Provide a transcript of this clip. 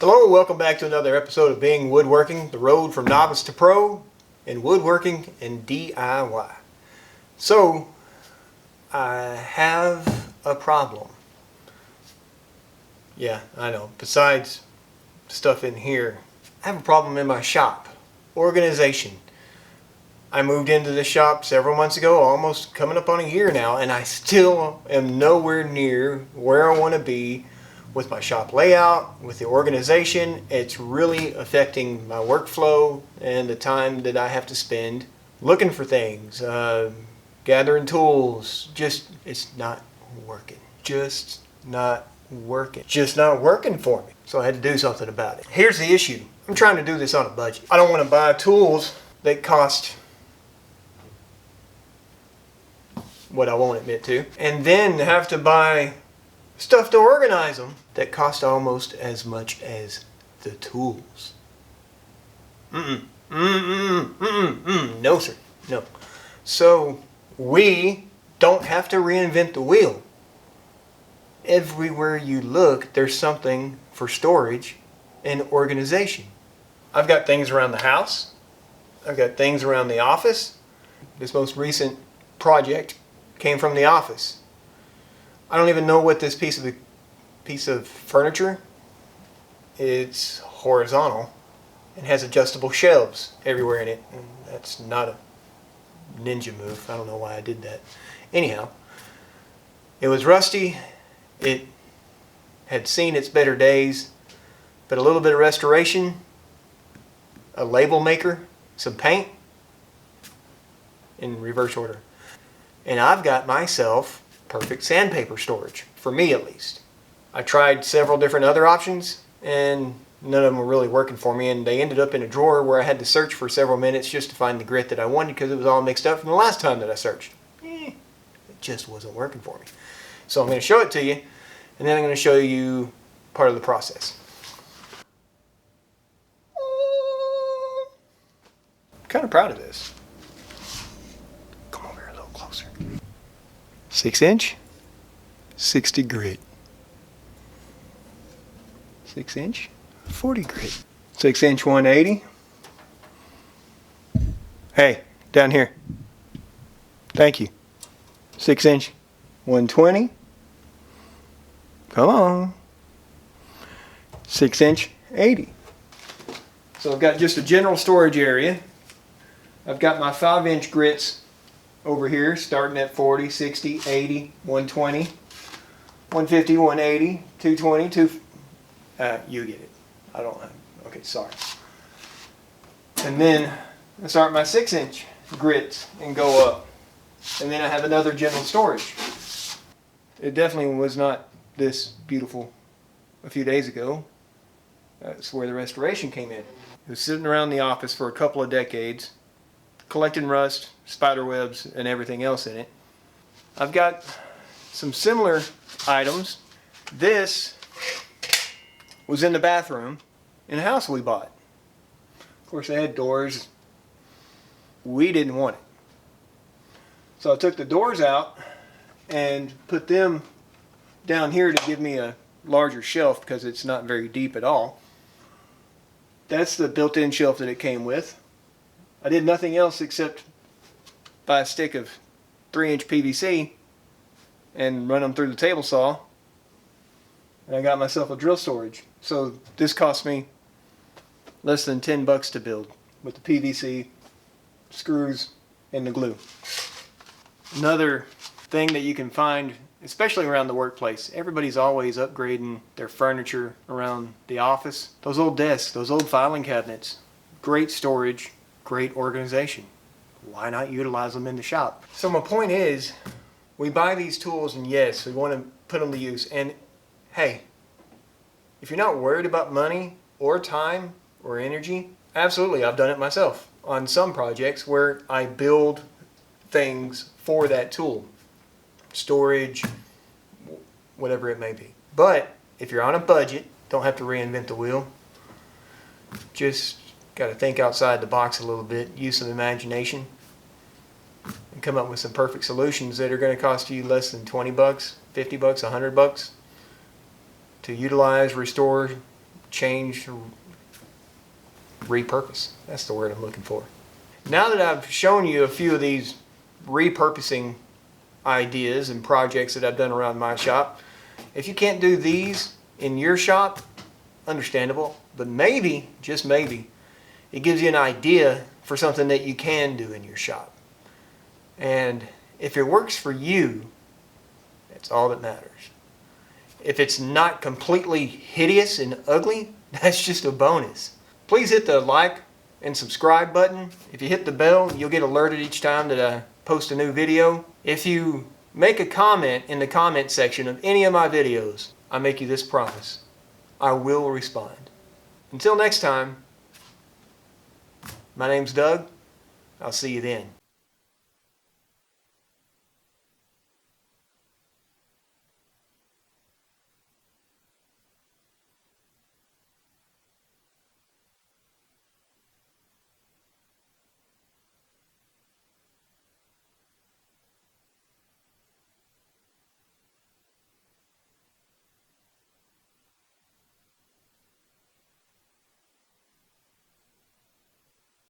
Hello, welcome back to another episode of Being Woodworking, the road from novice to pro in woodworking and DIY. So, I have a problem. Yeah, I know. Besides stuff in here, I have a problem in my shop. Organization. I moved into the shop several months ago, almost coming up on a year now, and I still am nowhere near where I want to be with my shop layout, with the organization. It's really affecting my workflow and the time that I have to spend looking for things, gathering tools. It's not working. Just not working for me. So I had to do something about it. Here's the issue. I'm trying to do this on a budget. I don't want to buy tools that cost what I won't admit to, and then have to buy stuff to organize them that cost almost as much as the tools. No, sir. No. So we don't have to reinvent the wheel. Everywhere you look, there's something for storage and organization. I've got things around the house. I've got things around the office. This most recent project came from the office. I don't even know what this piece of furniture. It's horizontal and has adjustable shelves everywhere in it. And that's not a ninja move. I don't know why I did that. Anyhow, it was rusty. It had seen its better days, but a little bit of restoration, a label maker, some paint, in reverse order. And I've got myself perfect sandpaper storage, for me at least. I tried several different other options and none of them were really working for me, and they ended up in a drawer where I had to search for several minutes just to find the grit that I wanted because it was all mixed up from the last time that I searched. It just wasn't working for me. So I'm going to show it to you, and then I'm going to show you part of the process. I'm kind of proud of this. 6-inch, 60 grit. 6-inch, 40 grit. 6-inch, 180. Hey, down here. Thank you. 6-inch, 120. Come on. 6-inch, 80. So I've got just a general storage area. I've got my 5-inch grits over here, starting at 40, 60, 80, 120, 150, 180, 220, you get it. I don't know. Okay, sorry. And then I start my 6-inch grits and go up. And then I have another general storage. It definitely was not this beautiful a few days ago. That's where the restoration came in. It was sitting around the office for a couple of decades, collecting rust, spider webs, and everything else in it. I've got some similar items. This was in the bathroom in a house we bought. Of course, they had doors. We didn't want it. So I took the doors out and put them down here to give me a larger shelf because it's not very deep at all. That's the built-in shelf that it came with. I did nothing else except buy a stick of 3-inch PVC and run them through the table saw, and I got myself a drill storage. So this cost me less than $10 to build with the PVC, screws, and the glue. Another thing that you can find, especially around the workplace, everybody's always upgrading their furniture around the office. Those old desks, those old filing cabinets, great storage, great organization. Why not utilize them in the shop? So my point is, we buy these tools and yes, we want to put them to use. And hey, if you're not worried about money or time or energy, absolutely, I've done it myself on some projects where I build things for that tool. Storage, whatever it may be. But if you're on a budget, don't have to reinvent the wheel. Just got to think outside the box a little bit, use some imagination, and come up with some perfect solutions that are going to cost you less than $20, $50, $100 to utilize, restore, change, repurpose. That's the word I'm looking for. Now that I've shown you a few of these repurposing ideas and projects that I've done around my shop, if you can't do these in your shop, understandable, but maybe, just maybe, it gives you an idea for something that you can do in your shop. And if it works for you, that's all that matters. If it's not completely hideous and ugly, that's just a bonus. Please hit the like and subscribe button. If you hit the bell, you'll get alerted each time that I post a new video. If you make a comment in the comment section of any of my videos, I make you this promise: I will respond. Until next time, my name's Doug. I'll see you then.